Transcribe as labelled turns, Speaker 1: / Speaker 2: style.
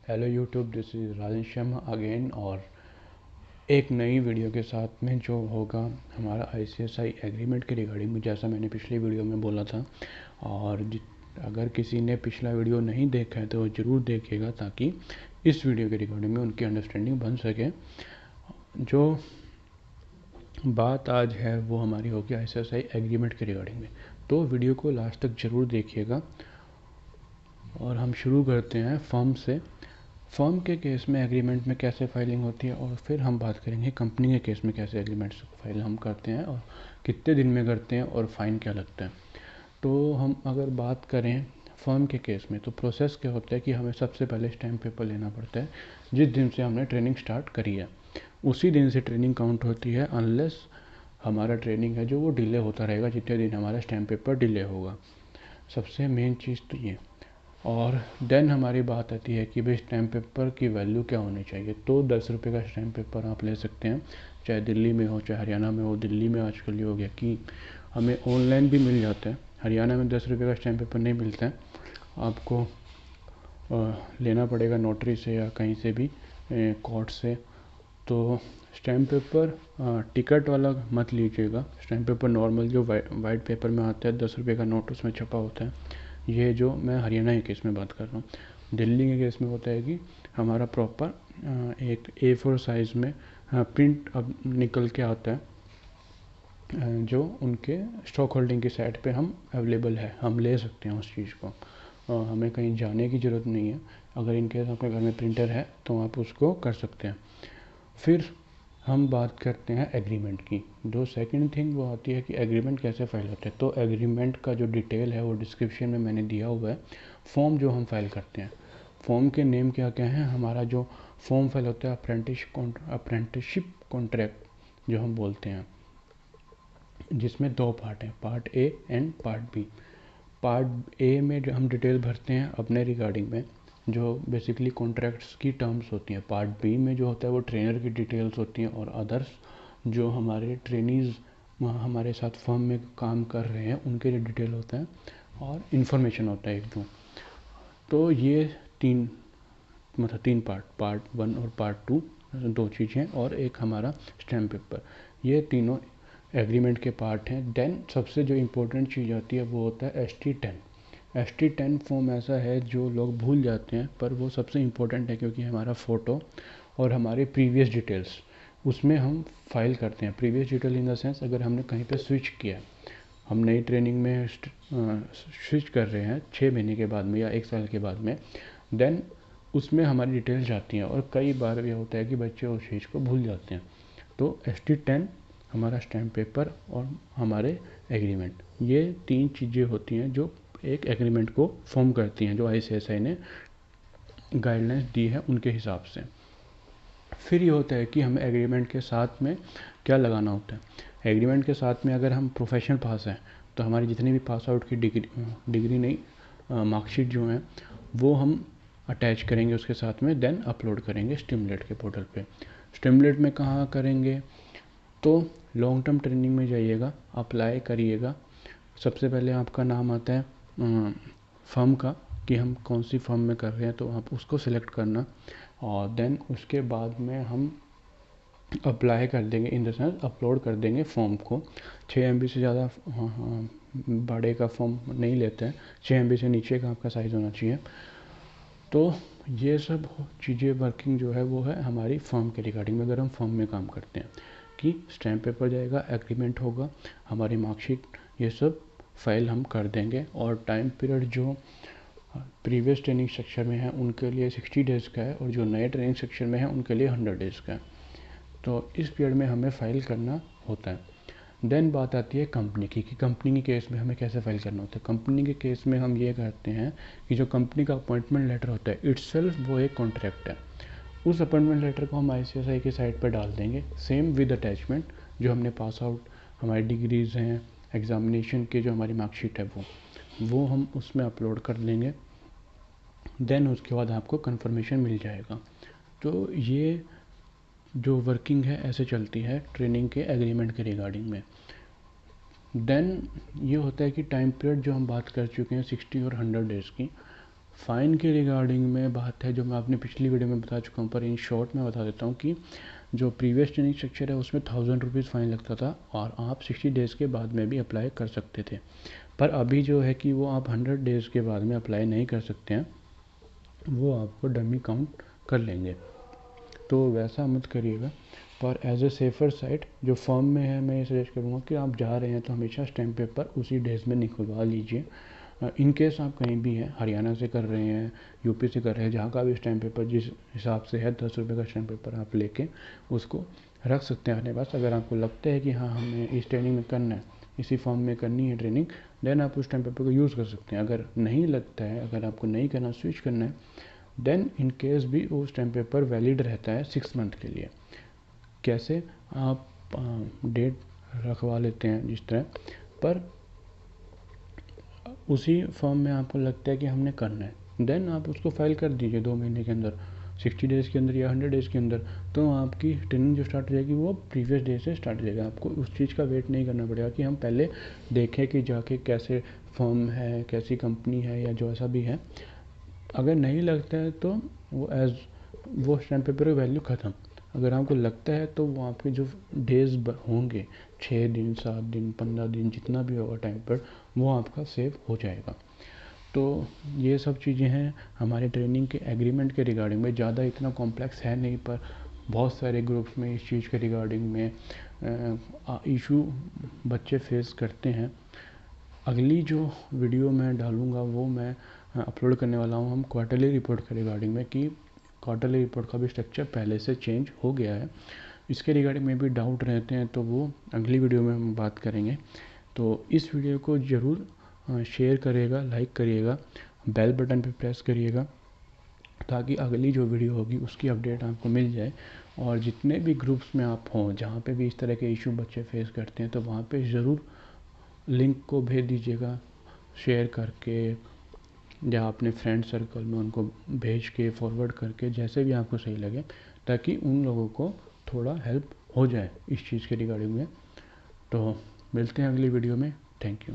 Speaker 1: Hello YouTube, this is Rajan Sharma again और एक नई वीडियो के साथ में जो होगा हमारा ICSI एग्रीमेंट के रिगार्डिंग, जैसा मैंने पिछली वीडियो में बोला था। और अगर किसी ने पिछला वीडियो नहीं देखा है तो ज़रूर देखिएगा ताकि इस वीडियो के रिगार्डिंग में उनकी अंडरस्टैंडिंग बन सके। जो बात आज है वो हमारी होगी ICSI एग्रीमेंट के रिगार्डिंग में, तो वीडियो को लास्ट तक ज़रूर देखिएगा। और हम शुरू करते हैं फर्म से। फर्म के केस में एग्रीमेंट में कैसे फाइलिंग होती है, और फिर हम बात करेंगे कंपनी के केस में कैसे एग्रीमेंट फाइल हम करते हैं और कितने दिन में करते हैं और फ़ाइन क्या लगता है। तो हम अगर बात करें फर्म के केस में, तो प्रोसेस क्या होता है कि हमें सबसे पहले स्टैम्प पेपर लेना पड़ता है। जिस दिन से हमने ट्रेनिंग स्टार्ट करी है उसी दिन से ट्रेनिंग काउंट होती है, अनलेस हमारा ट्रेनिंग है जो वो डिले होता रहेगा जितने दिन हमारा स्टैम्प पेपर डिले होगा। सबसे मेन चीज़ तो ये। और देन हमारी बात आती है कि भाई स्टैम्प पेपर की वैल्यू क्या होनी चाहिए। तो 10 रुपये का स्टैम्प पेपर आप ले सकते हैं, चाहे दिल्ली में हो चाहे हरियाणा में हो। दिल्ली में आजकल ये हो गया कि हमें ऑनलाइन भी मिल जाता है। हरियाणा में 10 रुपये का स्टैम्प पेपर नहीं मिलता है, आपको लेना पड़ेगा नोटरी से या कहीं से भी, कोर्ट से। तो स्टैम्प पेपर टिकट वाला मत लीजिएगा। स्टैम्प पेपर नॉर्मल जो वाइट पेपर में आता है, 10 रुपये का नोट उसमें छपा होता है। ये जो मैं हरियाणा के केस में बात कर रहा हूँ। दिल्ली के केस में होता है कि हमारा प्रॉपर एक A4 साइज़ में प्रिंट अब निकल के आता है, जो उनके स्टॉक होल्डिंग की साइट पे हम अवेलेबल है, हम ले सकते हैं उस चीज़ को। हमें कहीं जाने की ज़रूरत नहीं है। अगर इनकेस आपके घर में प्रिंटर है तो आप उसको कर सकते हैं। फिर हम बात करते हैं एग्रीमेंट की। जो सेकंड थिंग वो आती है कि एग्रीमेंट कैसे फाइल होता है। तो एग्रीमेंट का जो डिटेल है वो डिस्क्रिप्शन में मैंने दिया हुआ है। फॉर्म जो हम फाइल करते हैं, फॉर्म के नेम क्या क्या हैं। हमारा जो फॉर्म फाइल होता है अप्रेंटिसशिप कॉन्ट्रैक्ट जो हम बोलते हैं, जिसमें 2 पार्ट हैं, part A and part B. Part A में हम डिटेल भरते हैं अपने रिगार्डिंग में, जो बेसिकली कॉन्ट्रैक्ट्स की टर्म्स होती हैं। पार्ट बी में जो होता है वो ट्रेनर की डिटेल्स होती हैं और अदर्स जो हमारे ट्रेनीज़ हमारे साथ फर्म में काम कर रहे हैं उनके लिए डिटेल होता है और इन्फॉर्मेशन होता है एक दो। तो ये तीन पार्ट 1 और पार्ट 2, 2 चीज़ें और एक हमारा स्टैम्प पेपर, ये तीनों एग्रीमेंट के पार्ट हैं। देन सबसे जो इम्पोर्टेंट चीज़ आती है वो होता है ST10 फॉर्म। ऐसा है जो लोग भूल जाते हैं, पर वो सबसे इम्पोर्टेंट है क्योंकि हमारा फ़ोटो और हमारे प्रीवियस डिटेल्स उसमें हम फाइल करते हैं। Previous detail in the sense, अगर हमने कहीं पे स्विच किया, हम नई ट्रेनिंग में स्विच कर रहे हैं 6 महीने के बाद में या 1 साल के बाद में, देन उसमें हमारी डिटेल्स जाती हैं। और कई बार ये होता है कि बच्चे उस चीज़ को भूल जाते हैं। तो ST10 हमारा स्टैम्प पेपर और हमारे एग्रीमेंट, ये 3 चीज़ें होती हैं जो एक एग्रीमेंट को फॉर्म करती हैं, जो ICSI ने गाइडलाइंस दी है उनके हिसाब से। फिर ये होता है कि हमें एग्रीमेंट के साथ में क्या लगाना होता है। एग्रीमेंट के साथ में अगर हम प्रोफेशनल पास हैं तो हमारी जितनी भी पास आउट की डिग्री नहीं, मार्कशीट जो है वो हम अटैच करेंगे उसके साथ में, देन अपलोड करेंगे स्टिमुलेट के पोर्टल पे। स्टिमुलेट में कहाँ करेंगे, तो लॉन्ग टर्म ट्रेनिंग में जाइएगा, अप्लाई करिएगा। सबसे पहले आपका नाम आता है फर्म का कि हम कौन सी फर्म में कर रहे हैं, तो आप उसको सिलेक्ट करना। और देन उसके बाद में हम अप्लाई कर देंगे, इन द सेंस अपलोड कर देंगे फॉर्म को। 6 MB से ज़्यादा बड़े का फॉर्म नहीं लेते हैं, 6 MB से नीचे का आपका साइज़ होना चाहिए। तो ये सब चीज़ें वर्किंग जो है वो है हमारी फॉर्म के रिगार्डिंग में, अगर हम फॉर्म में काम करते हैं कि स्टैम्प पेपर जाएगा, एग्रीमेंट होगा, हमारी मार्कशीट, ये सब फाइल हम कर देंगे। और टाइम पीरियड जो प्रीवियस ट्रेनिंग सेक्शन में है उनके लिए 60 डेज़ का है, और जो नए ट्रेनिंग सेक्शन में है उनके लिए 100 डेज़ का है। तो इस पीरियड में हमें फ़ाइल करना होता है। देन बात आती है कंपनी की, कि कंपनी के केस में हमें कैसे फाइल करना होता है। कंपनी के केस में हम ये करते हैं कि जो कंपनी का अपॉइंटमेंट लेटर होता है इटसेल्फ वो एक कॉन्ट्रैक्ट है। उस अपॉइंटमेंट लेटर को हम ICSI की साइट पर डाल देंगे, सेम विद अटैचमेंट। जो हमने पास आउट हमारी डिग्रीज़ हैं, एग्ज़ामिनेशन के जो हमारी मार्कशीट है वो हम उसमें अपलोड कर लेंगे। देन उसके बाद आपको कंफर्मेशन मिल जाएगा। तो ये जो वर्किंग है ऐसे चलती है ट्रेनिंग के एग्रीमेंट के रिगार्डिंग में। देन ये होता है कि टाइम पीरियड जो हम बात कर चुके हैं 60 और 100 डेज़ की, फ़ाइन के रिगार्डिंग में बात है जो मैं अपनी पिछली वीडियो में बता चुका हूँ, पर इन शॉर्ट में बता देता हूँ कि जो प्रीवियस ट्रेनिंग स्ट्रक्चर है उसमें 1000 रुपीज़ फ़ाइन लगता था और आप 60 डेज़ के बाद में भी अप्लाई कर सकते थे। पर अभी जो है कि वो आप 100 डेज़ के बाद में अप्लाई नहीं कर सकते हैं, वो आपको डमी काउंट कर लेंगे। तो वैसा मत करिएगा। पर एज ए सेफ़र साइड जो फॉर्म में है, मैं ये सजेस्ट करूँगा कि आप जा रहे हैं तो हमेशा स्टैम्प पेपर उसी डेज़ में निकलवा लीजिए। इन केस आप कहीं भी हैं, हरियाणा से कर रहे हैं, यूपी से कर रहे हैं, जहाँ का भी स्टैम्प पेपर जिस हिसाब से है 10 रुपये का स्टैम्प पेपर आप लेके उसको रख सकते हैं अपने पास। अगर आपको लगता है कि हाँ हमें इस ट्रेनिंग में करना है, इसी फॉर्म में करनी है ट्रेनिंग, देन आप उस स्टैम्प पेपर को यूज़ कर सकते हैं। अगर नहीं लगता है, अगर आपको नहीं करना, स्विच करना है, देन इन केस भी वो स्टैम्प पेपर वैलिड रहता है 6 मंथ के लिए। कैसे आप डेट रखवा लेते हैं जिस तरह, पर उसी फॉर्म में आपको लगता है कि हमने करना है, देन आप उसको फाइल कर दीजिए 2 महीने के अंदर, 60 डेज़ के अंदर या 100 डेज़ के अंदर। तो आपकी ट्रेनिंग जो स्टार्ट हो जाएगी वो प्रीवियस डे से स्टार्ट हो जाएगा। आपको उस चीज़ का वेट नहीं करना पड़ेगा कि हम पहले देखें कि जाके कैसे फॉर्म है, कैसी कंपनी है या जो ऐसा भी है। अगर नहीं लगता है तो वो स्टैम्प पेपर की वैल्यू ख़त्म। अगर आपको लगता है तो वो आपके जो डेज़ होंगे 6 दिन, 7 दिन, 15 दिन, जितना भी होगा टाइम पर, वो आपका सेव हो जाएगा। तो ये सब चीज़ें हैं हमारे ट्रेनिंग के एग्रीमेंट के रिगार्डिंग में। ज़्यादा इतना कॉम्प्लेक्स है नहीं, पर बहुत सारे ग्रुप्स में इस चीज़ के रिगार्डिंग में इशू बच्चे फेस करते हैं। अगली जो वीडियो मैं डालूँगा वो मैं अपलोड करने वाला हूँ हम क्वार्टरली रिपोर्ट के रिगार्डिंग में, कि क्वार्टरली रिपोर्ट का भी स्ट्रक्चर पहले से चेंज हो गया है। इसके रिगार्डिंग में भी डाउट रहते हैं तो वो अगली वीडियो में हम बात करेंगे। तो इस वीडियो को ज़रूर शेयर करिएगा, लाइक करिएगा, बेल बटन पे प्रेस करिएगा, ताकि अगली जो वीडियो होगी उसकी अपडेट आपको मिल जाए। और जितने भी ग्रुप्स में आप हों, जहाँ पे भी इस तरह के इशू बच्चे फेस करते हैं, तो वहाँ पे ज़रूर लिंक को भेज दीजिएगा शेयर करके, या अपने फ्रेंड सर्कल में उनको भेज के, फॉरवर्ड करके, जैसे भी आपको सही लगे, ताकि उन लोगों को थोड़ा हेल्प हो जाए इस चीज़ के रिगार्डिंग में। तो मिलते हैं अगली वीडियो में। Thank you.